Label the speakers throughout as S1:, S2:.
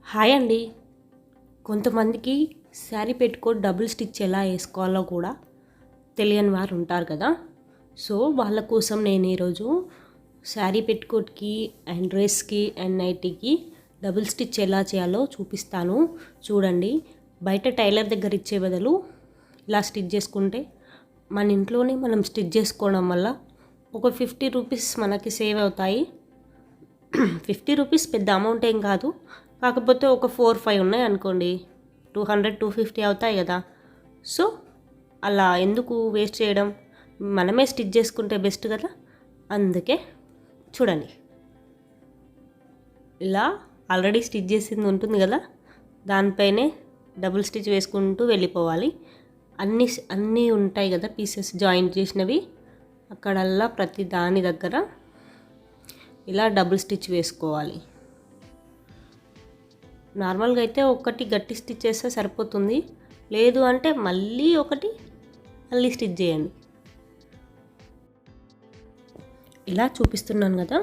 S1: Hi అండి. కొంతమందికి sari పెట్టుకోట్ double stitch ఎలా వేసుకోవాలో కూడా తెలియని వారు ఉంటారు కదా. సో వాళ్ళ కోసం నేను ఈరోజు శారీ పెట్టుకోట్కి అండ్ డ్రెస్కి అండ్ నైటీకి డబుల్ స్టిచ్ ఎలా చేయాలో చూపిస్తాను. చూడండి, బయట టైలర్ దగ్గర ఇచ్చే బదులు ఇలా స్టిచ్ చేసుకుంటే మన ఇంట్లోనే మనం స్టిచ్ చేసుకోవడం వల్ల ఒక 50 రూపీస్ మనకి సేవ్ అవుతాయి. 50 రూపీస్ పెద్ద అమౌంట్ ఏం కాదు, కాకపోతే ఒక 4-5 ఉన్నాయి అనుకోండి, 200-250 అవుతాయి కదా. సో అలా ఎందుకు వేస్ట్ చేయడం, మనమే స్టిచ్ చేసుకుంటే బెస్ట్ కదా. అందుకే చూడండి, ఇలా ఆల్రెడీ స్టిచ్ చేసింది ఉంటుంది కదా, దానిపైనే డబుల్ స్టిచ్ వేసుకుంటూ వెళ్ళిపోవాలి. అన్నీ ఉంటాయి కదా పీసెస్ జాయింట్ చేసినవి, అక్కడల్లా ప్రతి దాని దగ్గర ఇలా డబుల్ స్టిచ్ వేసుకోవాలి. నార్మల్గా అయితే ఒకటి గట్టి స్టిచ్ చేస్తే సరిపోతుంది, లేదు అంటే మళ్ళీ స్టిచ్ చేయండి. ఇలా చూపిస్తున్నాను కదా,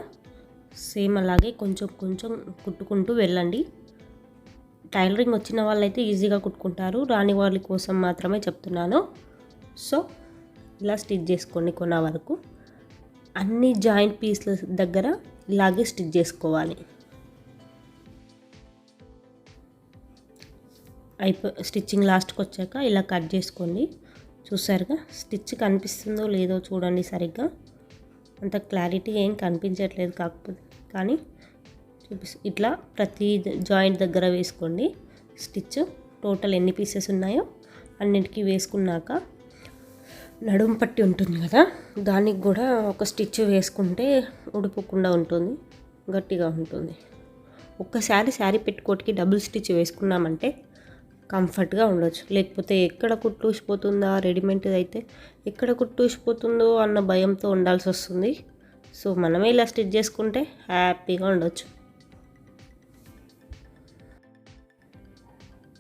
S1: సేమ్ అలాగే కొంచెం కొంచెం కుట్టుకుంటూ వెళ్ళండి. టైలరింగ్ వచ్చిన వాళ్ళైతే ఈజీగా కుట్టుకుంటారు, రాని వాళ్ళ కోసం మాత్రమే చెప్తున్నాను. సో ఇలా స్టిచ్ చేసుకోండి కొన్న వరకు. అన్ని జాయింట్ పీస్ల దగ్గర ఇలాగే స్టిచ్ చేసుకోవాలి. స్టిచ్చింగ్ లాస్ట్కి వచ్చాక ఇలా కట్ చేసుకోండి. చూసారుగా, స్టిచ్ కనిపిస్తుందో లేదో చూడండి సరిగ్గా. అంత క్లారిటీ ఏం కనిపించట్లేదు, కాకపోతే కానీ ఇట్లా ప్రతి జాయింట్ దగ్గర వేసుకోండి స్టిచ్. టోటల్ ఎన్ని పీసెస్ ఉన్నాయో అన్నిటికీ వేసుకున్నాక నడుము పట్టి ఉంటుంది కదా, దానికి కూడా ఒక స్టిచ్ వేసుకుంటే ఉడిపోకుండా ఉంటుంది, గట్టిగా ఉంటుంది. ఒక్కసారి శారీ పెట్టుకోటికి డబుల్ స్టిచ్ వేసుకున్నామంటే కంఫర్ట్గా ఉండొచ్చు. లేకపోతే ఎక్కడ కుట్టు ఊసిపోతుందా, రెడీమేడ్ అయితే ఎక్కడ కుట్టు ఊసిపోతుందో అన్న భయంతో ఉండాల్సి వస్తుంది. సో మనమే ఇలా స్టిచ్ చేసుకుంటే హ్యాపీగా ఉండొచ్చు.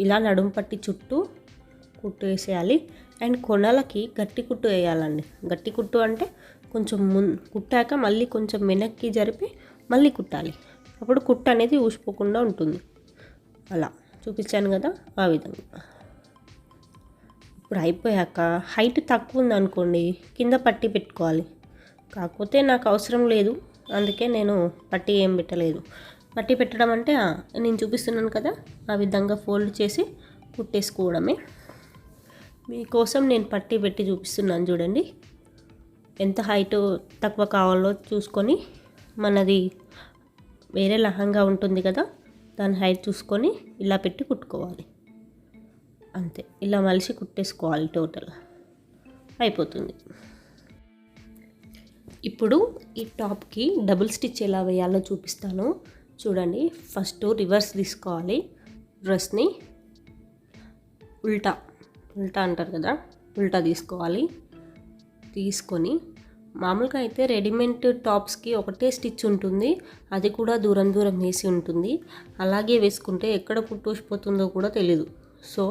S1: ఇలా నడుము పట్టి చుట్టూ కుట్టు వేసేయాలి. అండ్ కొనలకి గట్టి కుట్టు వేయాలండి. గట్టి కుట్టు అంటే కొంచెం కుట్టాక మళ్ళీ కొంచెం వెనక్కి జరిపి మళ్ళీ కుట్టాలి, అప్పుడు కుట్టు అనేది ఊసిపోకుండా ఉంటుంది. అలా చూపించాను కదా, ఆ విధంగా. ఇప్పుడు అయిపోయాక హైట్ తక్కువ ఉందనుకోండి, కింద పట్టి పెట్టుకోవాలి. కాకపోతే నాకు అవసరం లేదు, అందుకే నేను పట్టి ఏం పెట్టలేదు. పట్టి పెట్టడం అంటే నేను చూపిస్తున్నాను కదా, ఆ విధంగా ఫోల్డ్ చేసి కుట్టేసుకోవడమే. మీకోసం నేను పట్టి పెట్టి చూపిస్తున్నాను చూడండి. ఎంత హైట్ తక్కువ కావాలో చూసుకొని, మనది వేరే లహంగా ఉంటుంది కదా, దాని హైట్ చూసుకొని ఇలా పెట్టి కుట్టుకోవాలి. అంతే, ఇలా మలిసి కుట్టేసుకోవాలి. టోటల్ అయిపోతుంది. ఇప్పుడు ఈ టాప్కి డబుల్ స్టిచ్ ఎలా వేయాలో చూపిస్తాను చూడండి. ఫస్ట్ రివర్స్ తీసుకోవాలి. డ్రెస్ని ఉల్టా అంటారు కదా, ఉల్టా తీసుకోవాలి. తీసుకొని మామూలుగా అయితే రెడీమేడ్ టాప్స్కి ఒకటే స్టిచ్ ఉంటుంది, అది కూడా దూరం దూరం వేసి ఉంటుంది. అలాగే వేసుకుంటే ఎక్కడ కుట్టూసిపోతుందో కూడా తెలీదు. సో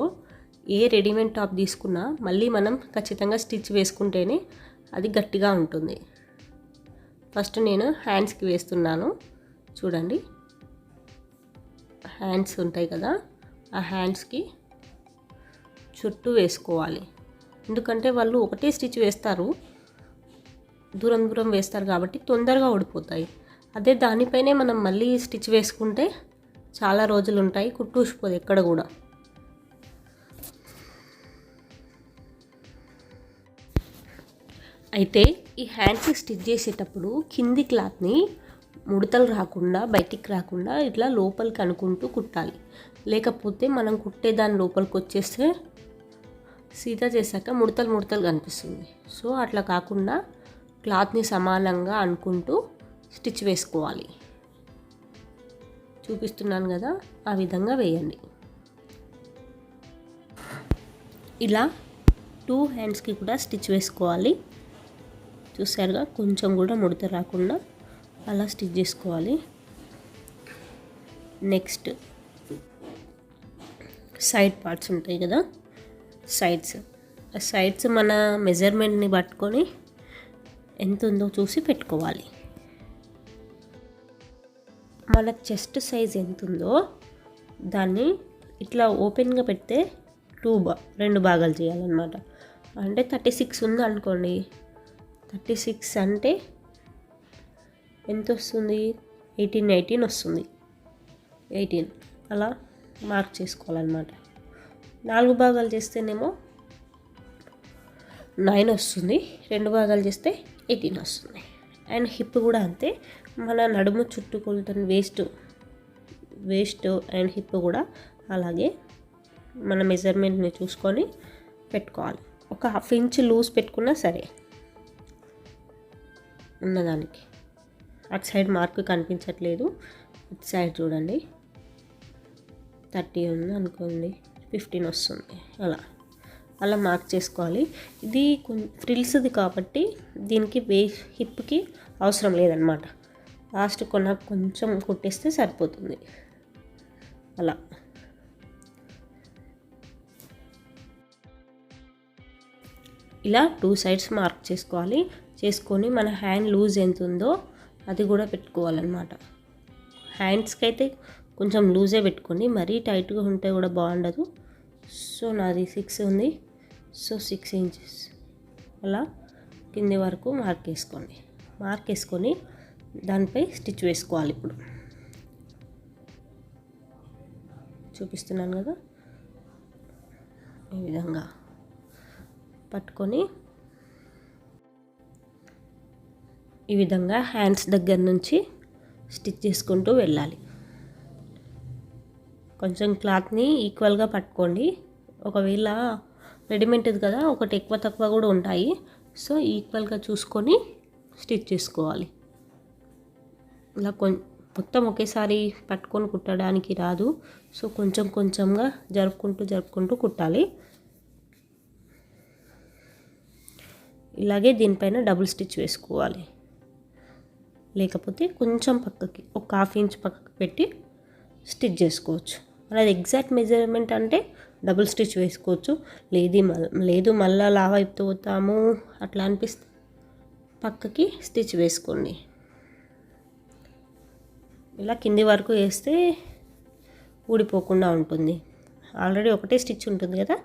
S1: ఏ రెడీమేడ్ టాప్ తీసుకున్నా మళ్ళీ మనం ఖచ్చితంగా స్టిచ్ వేసుకుంటేనే అది గట్టిగా ఉంటుంది. ఫస్ట్ నేను హ్యాండ్స్కి వేస్తున్నాను చూడండి. హ్యాండ్స్ ఉంటాయి కదా, ఆ హ్యాండ్స్కి చుట్టూ వేసుకోవాలి. ఎందుకంటే వాళ్ళు ఒకటే స్టిచ్ వేస్తారు, దూరం దూరం వేస్తారు కాబట్టి తొందరగా ఊడిపోతాయి. అదే దానిపైనే మనం మళ్ళీ స్టిచ్ వేసుకుంటే చాలా రోజులు ఉంటాయి, కుట్టూసిపోదు ఎక్కడ కూడా. అయితే ఈ హ్యాండ్స్కి స్టిచ్ చేసేటప్పుడు కింది క్లాత్ని ముడతలు రాకుండా, బయటికి రాకుండా ఇట్లా లోపలికి అనుకుంటూ కుట్టాలి. లేకపోతే మనం కుట్టే దాని లోపలికి వచ్చేస్తే సీదా చేశాక ముడతలు కనిపిస్తుంది. సో అట్లా కాకుండా క్లాత్ని సమానంగా అనుకుంటూ స్టిచ్ వేసుకోవాలి. చూపిస్తున్నాను కదా, ఆ విధంగా వేయండి. ఇలా 2 హ్యాండ్స్కి కూడా స్టిచ్ వేసుకోవాలి. చూసారుగా, కొంచెం కూడా ముడత రాకుండా అలా స్టిచ్ చేసుకోవాలి. నెక్స్ట్ సైడ్ పార్ట్స్ ఉంటాయి కదా, సైడ్స్ మన మెజర్మెంట్ని పట్టుకొని ఎంత ఉందో చూసి పెట్టుకోవాలి. మన చెస్ట్ సైజ్ ఎంత ఉందో దాన్ని ఇట్లా ఓపెన్గా పెడితే రెండు భాగాలు చేయాలన్నమాట. అంటే 36 ఉంది అనుకోండి, 36 అంటే ఎంత వస్తుంది, 18 వస్తుంది. 18 అలా మార్క్ చేసుకోవాలన్నమాట. 4 భాగాలు చేస్తేనేమో 9 వస్తుంది, 2 భాగాలు చేస్తే 18 వస్తుంది. అండ్ హిప్ కూడా అంతే, మన నడుము చుట్టూ కొలుతున్న వేస్ట్ అండ్ హిప్ కూడా అలాగే మన మెజర్మెంట్ని చూసుకొని పెట్టుకోవాలి. ఒక 1/2 ఇంచ్ లూజ్ పెట్టుకున్నా సరే ఉన్నదానికి. అటు సైడ్ మార్క్ కనిపించట్లేదు, ఇటు సైడ్ చూడండి 30 ఉంది అనుకోండి, 15 వస్తుంది. అలా మార్క్ చేసుకోవాలి. ఇది ఫ్రిల్స్ది కాబట్టి దీనికి హిప్కి అవసరం లేదనమాట. లాస్ట్ కొంచెం కుట్టేస్తే సరిపోతుంది. అలా ఇలా 2 సైడ్స్ మార్క్ చేసుకోవాలి. చేసుకొని మన హ్యాండ్ లూజ్ ఎంత ఉందో అది కూడా పెట్టుకోవాలన్నమాట. హ్యాండ్స్కి అయితే కొంచెం లూజే పెట్టుకోండి, మరీ టైట్గా ఉంటే కూడా బాగుండదు. సో నాది 6 ఉంది, సో 6 ఇంచెస్ అలా కింది వరకు మార్క్ వేసుకొని దానిపై స్టిచ్ వేసుకోవాలి. ఇప్పుడు చూపిస్తున్నాను కదా, ఈ విధంగా పట్టుకొని ఈ విధంగా హ్యాండ్స్ దగ్గర నుంచి స్టిచ్ చేసుకుంటూ వెళ్ళాలి. కొంచెం క్లాత్ని ఈక్వల్గా పట్టుకోండి. ఒకవేళ రెడీమేడ్ కదా, ఒకటి ఎక్కువ తక్కువ కూడా ఉంటాయి. సో ఈక్వల్గా చూసుకొని స్టిచ్ చేసుకోవాలి. ఇలా మొత్తం ఒకేసారి పట్టుకొని కుట్టడానికి రాదు. సో కొంచెం కొంచెంగా జరుపుకుంటూ కుట్టాలి. ఇలాగే దీనిపైన డబుల్ స్టిచ్ వేసుకోవాలి. లేకపోతే కొంచెం పక్కకి ఒక 1/2 ఇంచ్ పక్కకి పెట్టి స్టిచ్ చేసుకోవచ్చు. అలాగే ఎగ్జాక్ట్ మెజర్మెంట్ అంటే డబుల్ స్టిచ్ వేసుకోవచ్చు. లేదు మళ్ళీ లావ్ అయిపోతాము అట్లా అనిపిస్తే పక్కకి స్టిచ్ వేసుకోండి. ఇలా కింది వరకు వేస్తే ఊడిపోకుండా ఉంటుంది. ఆల్రెడీ ఒకటే స్టిచ్ ఉంటుంది కదా,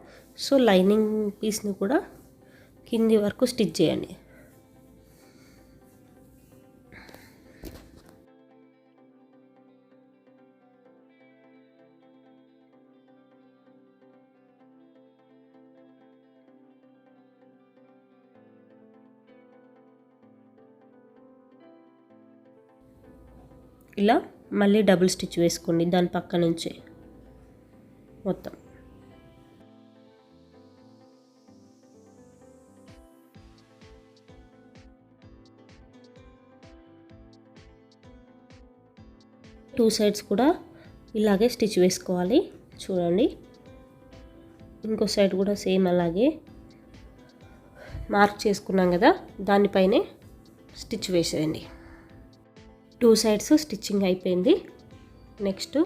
S1: సో లైనింగ్ పీస్ని కూడా కింది వరకు స్టిచ్ చేయండి. ఇలా మళ్ళీ డబుల్ స్టిచ్ వేసుకోండి దాని పక్క నుంచి మొత్తం. టూ సైడ్స్ కూడా ఇలాగే స్టిచ్ వేసుకోవాలి. చూడండి, ఇంకో సైడ్ కూడా సేమ్ అలాగే మార్క్ చేసుకున్నాం కదా, దానిపైనే స్టిచ్ వేసేయండి. 2 సైడ్స్ స్టిచ్చింగ్ అయిపోయింది. నెక్స్ట్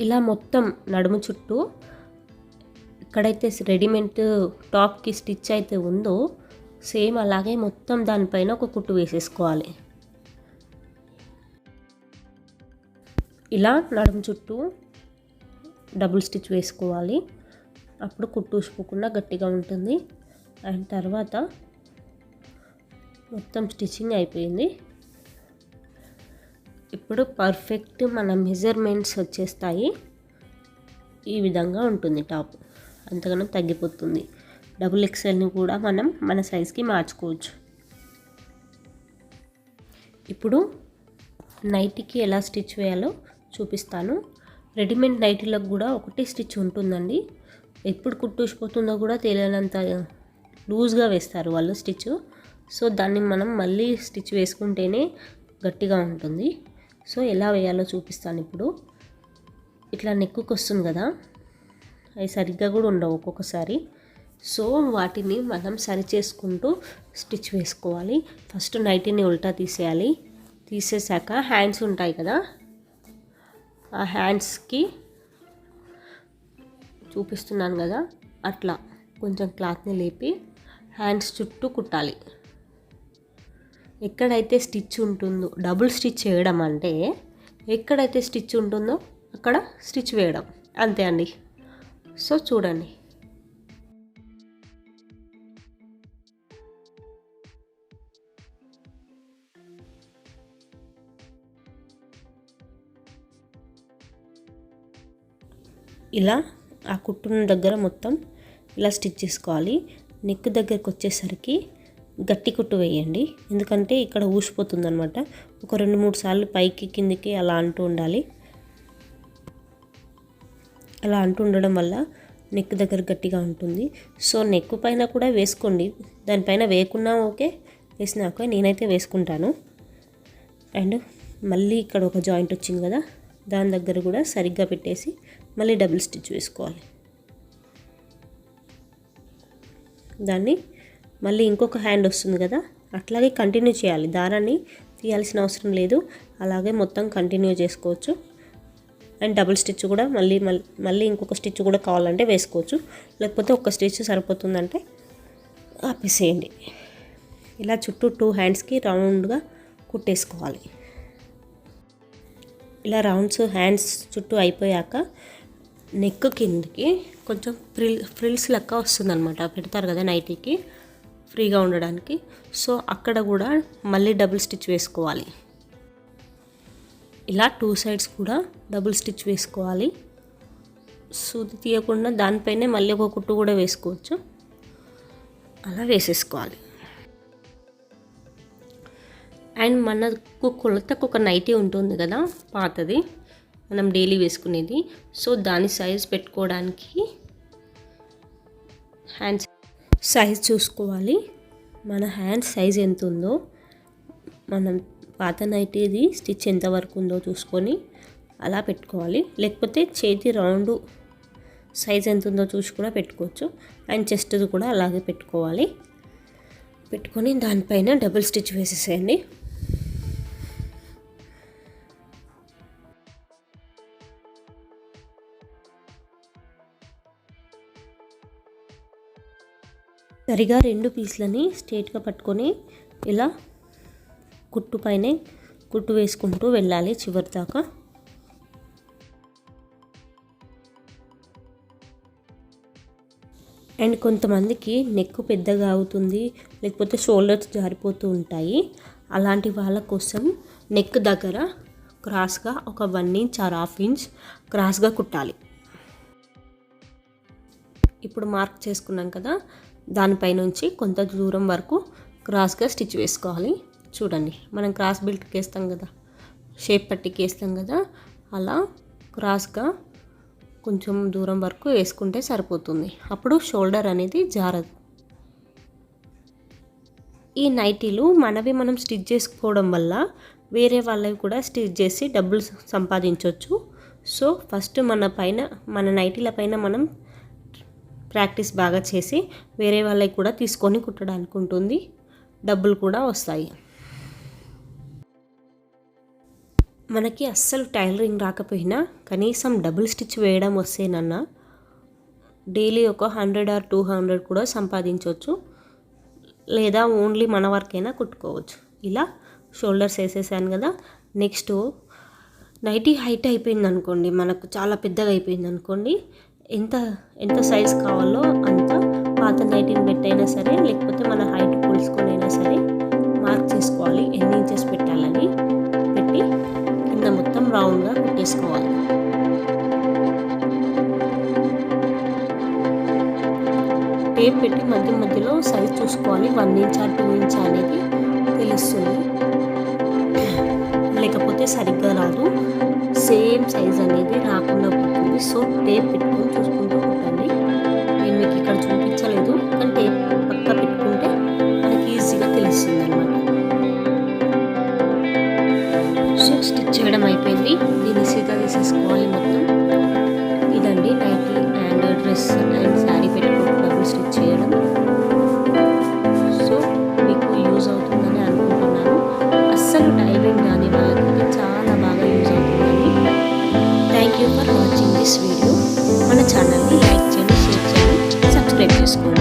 S1: ఇలా మొత్తం నడుము చుట్టూ ఎక్కడైతే రెడీమేడ్ టాప్కి స్టిచ్ అయితే ఉందో సేమ్ అలాగే మొత్తం దానిపైన ఒక కుట్టు వేసేసుకోవాలి. ఇలా నడుము చుట్టూ డబుల్ స్టిచ్ వేసుకోవాలి. అప్పుడు కుట్టు ఊసిపోకుండా గట్టిగా ఉంటుంది. అండ్ తర్వాత మొత్తం స్టిచ్చింగ్ అయిపోయింది. ఇప్పుడు పర్ఫెక్ట్ మన మెజర్మెంట్స్ వచ్చేస్తాయి. ఈ విధంగా ఉంటుంది టాప్, అంతగానో తగ్గిపోతుంది. డబుల్ ఎక్స్ఎల్ని కూడా మనం మన సైజ్కి మార్చుకోవచ్చు. ఇప్పుడు నైటీకి ఎలా స్టిచ్ వేయాలో చూపిస్తాను. రెడీమేడ్ నైటీలకు కూడా ఒకటే స్టిచ్ ఉంటుందండి. ఎప్పుడు కుట్టూసిపోతుందో కూడా తెలియనంత లూజ్గా వేస్తారు వాళ్ళు స్టిచ్. సో దాన్ని మనం మళ్ళీ స్టిచ్ వేసుకుంటేనే గట్టిగా ఉంటుంది. సో ఎలా వేయాలో చూపిస్తాను. ఇప్పుడు ఇట్లా నెక్కుకి వస్తుంది కదా, అవి సరిగ్గా కూడా ఉండవు ఒక్కొక్కసారి. సో వాటిని మనం సరి చేసుకుంటూ స్టిచ్ వేసుకోవాలి. ఫస్ట్ నైటీని ఉల్టా తీసేయాలి. తీసేసాక హ్యాండ్స్ ఉంటాయి కదా, ఆ హ్యాండ్స్కి చూపిస్తున్నాను కదా అట్లా కొంచెం క్లాత్ని లేపి హ్యాండ్స్ చుట్టూ కుట్టాలి. ఎక్కడైతే స్టిచ్ ఉంటుందో, డబుల్ స్టిచ్ చేయడం అంటే ఎక్కడైతే స్టిచ్ ఉంటుందో అక్కడ స్టిచ్ వేయడం, అంతే అండి. సో చూడండి, ఇలా ఆ కుట్టున్న దగ్గర మొత్తం ఇలా స్టిచ్ చేసుకోవాలి. నెక్ దగ్గరకు వచ్చేసరికి గట్టి కుట్టు వేయండి, ఎందుకంటే ఇక్కడ ఊసిపోతుంది అనమాట. ఒక 2-3 సార్లు పైకి కిందికి అలా అంటూ ఉండాలి. అలా అంటూ ఉండడం వల్ల నెక్ దగ్గర గట్టిగా ఉంటుంది. సో నెక్ పైన కూడా వేసుకోండి, దానిపైన వేయకున్నా ఓకే, వేసినాక నేనైతే వేసుకుంటాను. అండ్ మళ్ళీ ఇక్కడ ఒక జాయింట్ వచ్చింది కదా, దాని దగ్గర కూడా సరిగ్గా పెట్టేసి మళ్ళీ డబుల్ స్టిచ్ వేసుకోవాలి. దాన్ని మళ్ళీ ఇంకొక హ్యాండ్ వస్తుంది కదా, అట్లాగే కంటిన్యూ చేయాలి. దారాన్ని తీయాల్సిన అవసరం లేదు, అలాగే మొత్తం కంటిన్యూ చేసుకోవచ్చు. అండ్ డబుల్ స్టిచ్ కూడా మళ్ళీ ఇంకొక స్టిచ్ కూడా కావాలంటే వేసుకోవచ్చు, లేకపోతే ఒక స్టిచ్ సరిపోతుందంటే ఆపేసేయండి. ఇలా చుట్టూ 2 హ్యాండ్స్కి రౌండ్గా కుట్టేసుకోవాలి. ఇలా రౌండ్స్ హ్యాండ్స్ చుట్టూ అయిపోయాక నెక్ కిందకి కొంచెం ఫ్రిల్స్ లెక్క వస్తుందన్నమాట, పెడతారు కదా నైటీకి ఫ్రీగా ఉండడానికి. సో అక్కడ కూడా మళ్ళీ డబుల్ స్టిచ్ వేసుకోవాలి. ఇలా 2 సైడ్స్ కూడా డబుల్ స్టిచ్ వేసుకోవాలి. సూది తీయకుండా దానిపైనే మళ్ళీ ఒక కుట్టు కూడా వేసుకోవచ్చు, అలా వేసేసుకోవాలి. అండ్ మనకు కొలతకు ఒక నైటీ ఉంటుంది కదా పాతది, మనం డైలీ వేసుకునేది. సో దాని సైజ్ పెట్టుకోవడానికి హ్యాండ్స్ సైజ్ చూసుకోవాలి. మన హ్యాండ్ సైజ్ ఎంత ఉందో, మనం పాత నైటీది స్టిచ్ ఎంతవరకు ఉందో చూసుకొని అలా పెట్టుకోవాలి. లేకపోతే చేతి రౌండ్ సైజ్ ఎంత ఉందో చూసి కూడా పెట్టుకోవచ్చు. అండ్ చెస్ట్ది కూడా అలాగే పెట్టుకోవాలి. పెట్టుకొని దానిపైన డబుల్ స్టిచ్ వేసేసేయండి. సరిగా 2 పీస్లని స్ట్రేట్గా పట్టుకొని ఇలా కుట్టు పైనే కుట్టు వేసుకుంటూ వెళ్ళాలి చివరి దాకా. అండ్ కొంతమందికి నెక్ పెద్దగా అవుతుంది, లేకపోతే షోల్డర్స్ జారిపోతూ ఉంటాయి. అలాంటి వాళ్ళ కోసం నెక్ దగ్గర క్రాస్గా ఒక 1 ఇంచ్ ఆర్ 1/2 ఇంచ్ క్రాస్గా కుట్టాలి. ఇప్పుడు మార్క్ చేసుకున్నాం కదా, దానిపై నుంచి కొంత దూరం వరకు క్రాస్గా స్టిచ్ వేసుకోవాలి. చూడండి, మనం క్రాస్ బెల్ట్కి వేస్తాం కదా, షేప్ పట్టికి వేస్తాం కదా, అలా క్రాస్గా కొంచెం దూరం వరకు వేసుకుంటే సరిపోతుంది. అప్పుడు షోల్డర్ అనేది జారదు. ఈ నైటీలు మనవి మనం స్టిచ్ చేసుకోవడం వల్ల వేరే వాళ్ళవి కూడా స్టిచ్ చేసి డబ్బులు సంపాదించవచ్చు. సో ఫస్ట్ మన నైటీల పైన మనం ప్రాక్టీస్ బాగా చేసి వేరే వాళ్ళకి కూడా తీసుకొని కుట్టడానికి ఉంటుంది, డబ్బులు కూడా వస్తాయి. మనకి అస్సలు టైలరింగ్ రాకపోయినా కనీసం డబుల్ స్టిచ్ వేయడం వస్తేనన్నా డైలీ ఒక 100 or 200 కూడా సంపాదించవచ్చు, లేదా ఓన్లీ మన వరకైనా కుట్టుకోవచ్చు. ఇలా షోల్డర్స్ వేసేసాను కదా. నెక్స్ట్ నైటీ హైట్ అయిపోయింది అనుకోండి, మనకు చాలా పెద్దగా అయిపోయింది అనుకోండి, ఎంత సైజ్ కావాలో అంత పాత నైటీని పెట్టైనా సరే, లేకపోతే మన హైట్ కొలుసుకొని అయినా సరే మార్క్ చేసుకోవాలి ఎన్ని ఇంచెస్ పెట్టాలని. పెట్టి కింద మొత్తం రౌండ్గా కుట్టేసుకోవాలి. టేప్ పెట్టి మధ్యలో సైజ్ చూసుకోవాలి, 1 ఇంచ్ or 2 ఇంచ్ అనేది తెలుస్తుంది. లేకపోతే సరిగ్గా రాదు, సేమ్ సైజ్ అనేది రాకుండా పోతుంది. సో టేప్ పెట్టుకొని చూసుకుంటూ కుట్టండి. నేను మీకు ఇక్కడ చూపించలేదు, కానీ టేప్ పక్కా పెట్టుకుంటే మనకి ఈజీగా తెలుస్తుంది అన్నమాట. సో స్టిచ్ చేయడం అయిపోయింది, దీన్ని సీదా తీసేసుకోవాలి మొత్తం. ఇదండి nightie and dress this video. మన ఛానల్ని లైక్ చేయండి, షేర్ చేయండి, సబ్స్క్రైబ్ చేసుకోండి.